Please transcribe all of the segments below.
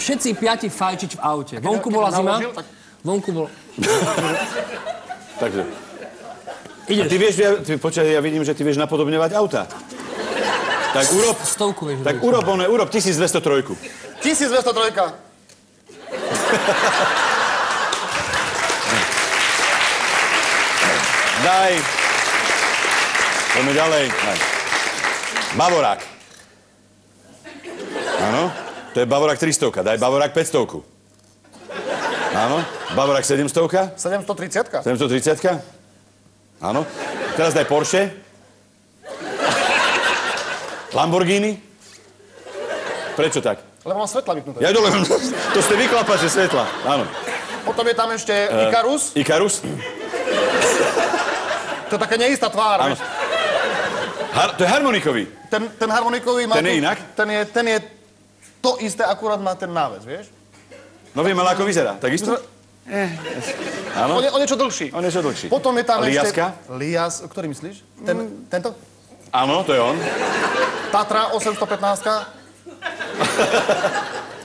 všetci 5 fajčiť v aute. Vonku bola zima. Vonku bol... Takže. Ideš. A ty vieš, počkaj, ja vidím, že ty vieš napodobňovať auta. Tak urob... Stovku vieš. Tak urob 1203. 1203. Daj. Poďme ďalej. Daj. Bavorák. Áno. To je Bavorák 300. Daj Bavorák 500. Áno. Bavorák 700. 730. 730. Áno. Teraz daj Porsche. Lamborghini. Prečo tak? Lebo mám svetla vypnuté. Ja dole, to ste vyklapače svetla. Áno. Potom je tam ešte Ikarus. Ikarus. To je taká neistá tvár, vieš. To je harmonikový. Ten harmonikový má... Ten je inak? Ten je to isté, akurát má ten náves, vieš? No viem, ale ako vyzerá. Tak isto? Áno. On je čo dlhší. On je čo dlhší. Potom je tam Liaska? ešte... Lias, ktorý myslíš? Tento? Áno, to je on. Tatra 815.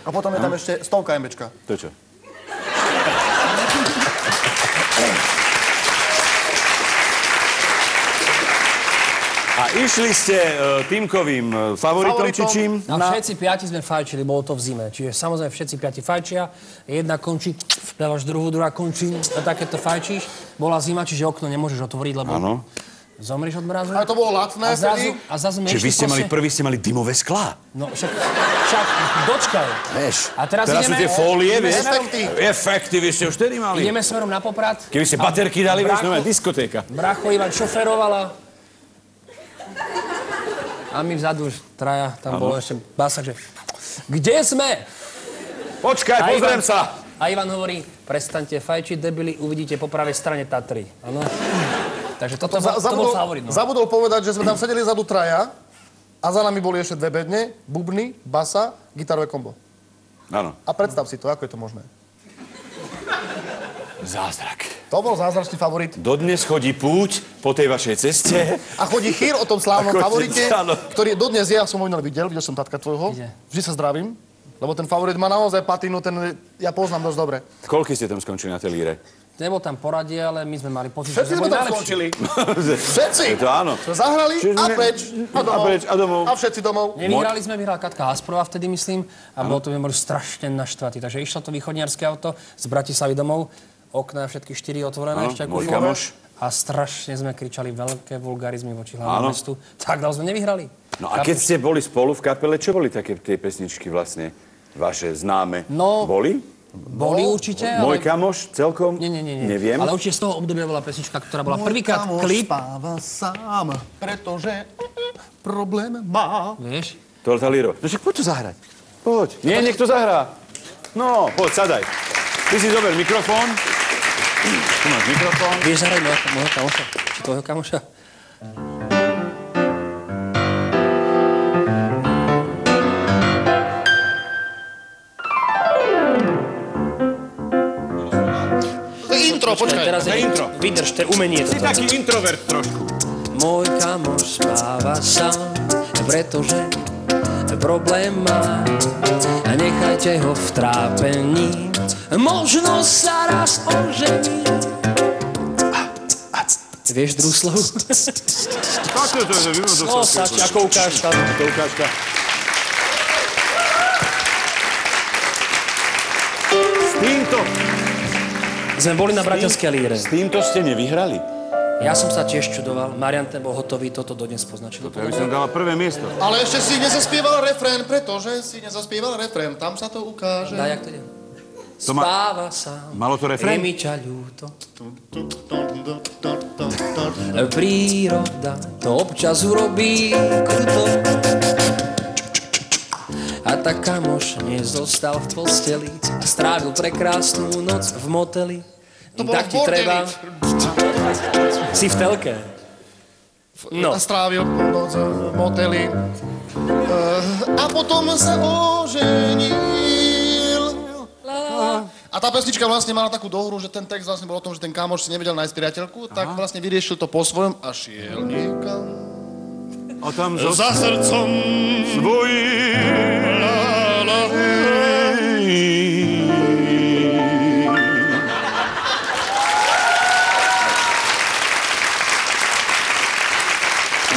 A potom je tam ešte 100 MBčka. To je čo? A išli ste tímkovým favoritom, či čím? No všetci 5 sme fajčili, bolo to v zime. Čiže samozrejme všetci 5 fajčia, jedna končí, vplevaš druhá končí a takéto fajčíš. Bola zima, čiže okno nemôžeš otvoriť, lebo zomrieš od mrazu. Ale to bolo latné. A zrazu čiže vy ste mali, prvý ste mali dymové sklá. No však dočkaj. Vieš, A teraz sú tie fólie, vieš? Efekty, vy ste už tedy mali. Ideme smerom na Poprad. Keby ste baterky dali, vieš, no diskotéka. Bracho Ivan šoferovala. A my vzadu už traja, tam bolo ešte básak, že kde sme? Počkaj, pozriem sa. A Ivan hovorí, prestaňte fajčiť, debili, uvidíte po pravej strane Tatry. Áno. Takže to bol favorit. No. Zabudol povedať, že sme tam sedeli vzadu traja a za nami boli ešte 2 bedne, bubny, basa, gitarové kombo. Áno. A predstav si to, ako je to možné. Zázrak. To bol zázračný favorit. Dodnes chodí púť po tej vašej ceste. A chodí chýr o tom slávnom favorite, ktorý dodnes ja som ho videl som tatka tvojho. Vždy sa zdravím, lebo ten favorit má naozaj patinu, ja poznám dosť dobre. Koľko ste tam skončili na tej líre? Nebol tam poradie, ale my sme mali pocit, všetci že sme tam najlepší. skončili. Všetci. To áno. Sme zahrali a preč. A domov. A všetci domov. Nevyhrali sme, vyhrala Katka Hasperová vtedy, myslím. A bolo to, boli strašne naštvatí. Takže išlo to východniarské auto z Bratislavy domov. Okná všetky 4 otvorené, ešte ako kamoš. A strašne sme kričali veľké vulgarizmy voči hlavnému mestu. Tak dlho sme nevyhrali. No a keď ste boli spolu v kapele, čo boli také tie pesničky vlastne vaše známe? No, boli? Boli určite, Môj kamoš celkom? Nie. Neviem. Ale určite z toho obdobia bola pesnička, ktorá bola prvýkrát klip. Môj kamoš spáva sám, pretože problém má. Vieš? To tá líro. No však poď to zahrať. Poď. Nie, nech to zahrá. No, poď, sadaj. Ty si zober mikrofón. Tu máš mikrofón. Vieš zahrať môjho kamoša? Či tvojho kamoša? To je intro, počkaj. Teraz je intro. Vydrž, to je umenie. Si taký introvert trošku. Môj kamoš spáva sám, pretože problém má. A nechajte ho v trápení, možno sa raz ožení. Vieš druhú slohu? Tak to je, No, sač, ako ukážka. To ukážka. S týmto... Sme boli na Bratislavskej líre. S týmto ste nevyhrali. Ja som sa tiež čudoval. Marian ten bol hotový, toto dodnes poznačil. To ja by som dala prvé miesto. Ale ešte si nezaspieval refrén, pretože si nezaspieval refrén. Tam sa to ukáže. Daj, jak to ide? Spáva sám. Malo to refrén? Je mi ťa ľúto. Príroda to občas urobí kruto. A tak kamoš nezostal v posteli a strávil prekrásnu noc v moteli. To bolo tak ti treba... Si v telke. No. A strávil noc v moteli. A potom sa oženil. A tá pesnička vlastne mala takú dohru, že ten text vlastne bol o tom, že ten kamoš si nevedel nájsť priateľku, tak vlastne vyriešil to po svojom a šiel niekam. A tam Za srdcom svojím.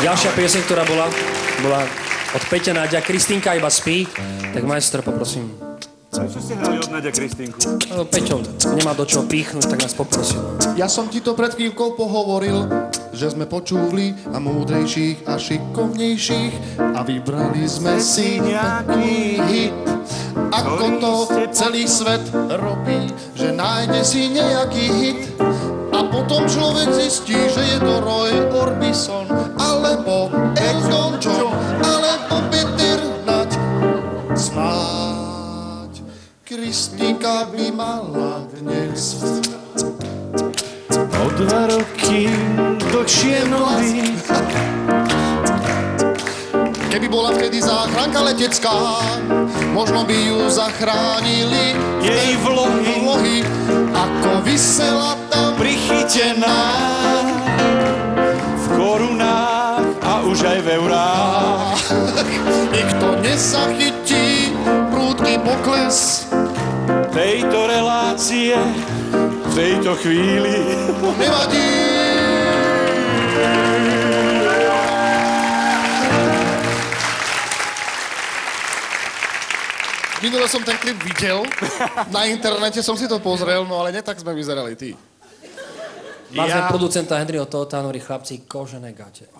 Ďalšia pieseň, ktorá bola od Peťa Náďa, Kristínka iba spí. Tak majster, poprosím. Čo ste hrali od Náďa Kristínku? Peťo nemá do čoho píchnuť, tak nás poprosil. Ja som ti to pred chvíľkou pohovoril, že sme počúvli a múdrejších a šikovnejších a vybrali sme si nejaký hit. Ako to celý svet robí, že nájde si nejaký hit a potom človek zistí, že je to Roy Orbison alebo Elton John alebo Peter Nať. Snáď Kristínka by mala dnes O 2 roky dlhšie nohy. Keby bola vtedy záchranka letecká, možno by ju zachránili Jej vlohy, ako visela tam prichytená v korunách a už aj v eurách. Nikto nezachytí prúdky pokles Tejto relácie v tejto chvíli nevadí. Minule som ten klip videl, na internete som si to pozrel, no ale nie tak sme vyzerali ty. Mali sme producenta Henryho Tóta, hovorí chlapci, kožené gate.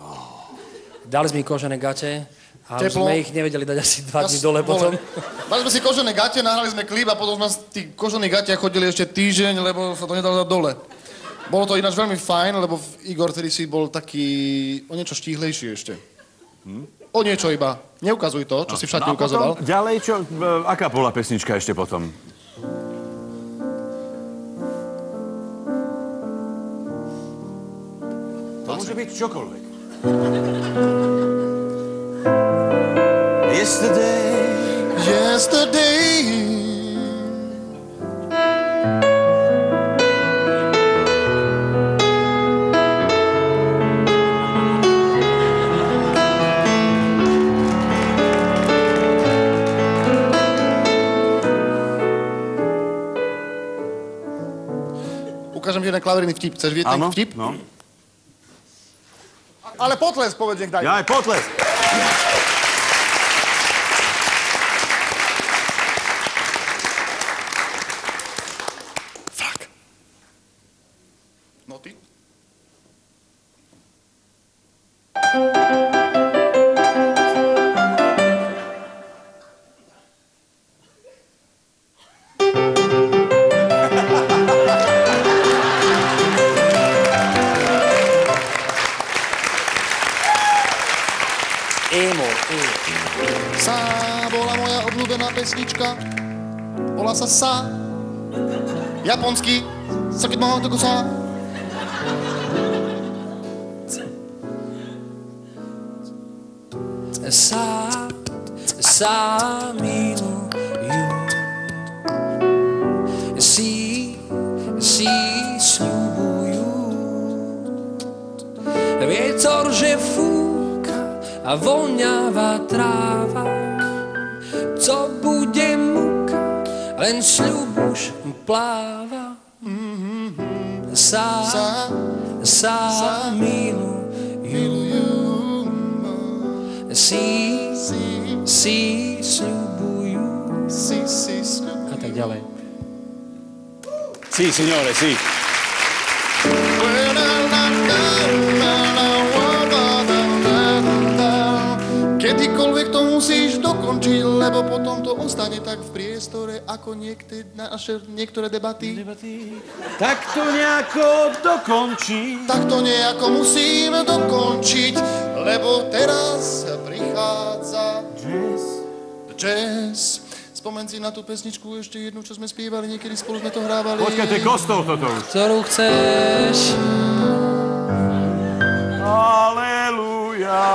Dali sme kožené gate a sme ich nevedeli dať asi 2 dní dole potom. Mali sme si kožené gate, nahrali sme klip a potom sme z tých kožených gatiach chodili ešte týždeň, lebo sa to nedalo dať dole. Bolo to ináč veľmi fajn, lebo Igor tedy si bol taký o niečo štíhlejší ešte. O niečo iba. Neukazuj to, čo si v šatni ukazoval. Ďalej, čo? Aká bola pesnička ešte potom? To môže byť čokoľvek. Yesterday. Ukážem ti jeden klavírový vtip. Chceš vidieť ten vtip? No. Ale potles, povedz, nech daj. Ja aj potles. Fuck. No ty? Sa bola moja obľúbená pesnička. Volá sa Sa. Japonský. Sa keď mám tako sa. Sa milujú. Si sľubujú. Vietor, že fúka a voňavá tráva, co bude muka, len sľub už pláva. Sa milujú, si sľubujú. A tak ďalej. Sí, signore, sí. Kedykoľvek to musíš dokončiť, lebo potom to ostane tak v priestore, ako niektoré debaty. Tak to nejako dokončí. Tak to nejako musíme dokončiť, lebo teraz prichádza jazz. Spomen si na tú pesničku ešte jednu, čo sme spievali, niekedy spolu sme to hrávali. Počkaj, to je kostol toto už. Ktorú chceš. Aleluja.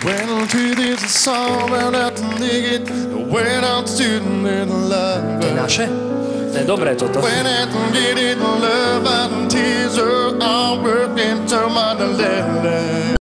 Well, to this song, well, I can dig it. Went out to the love. To je naše? To je dobré toto. When I can get it, love and tears are all working to my love.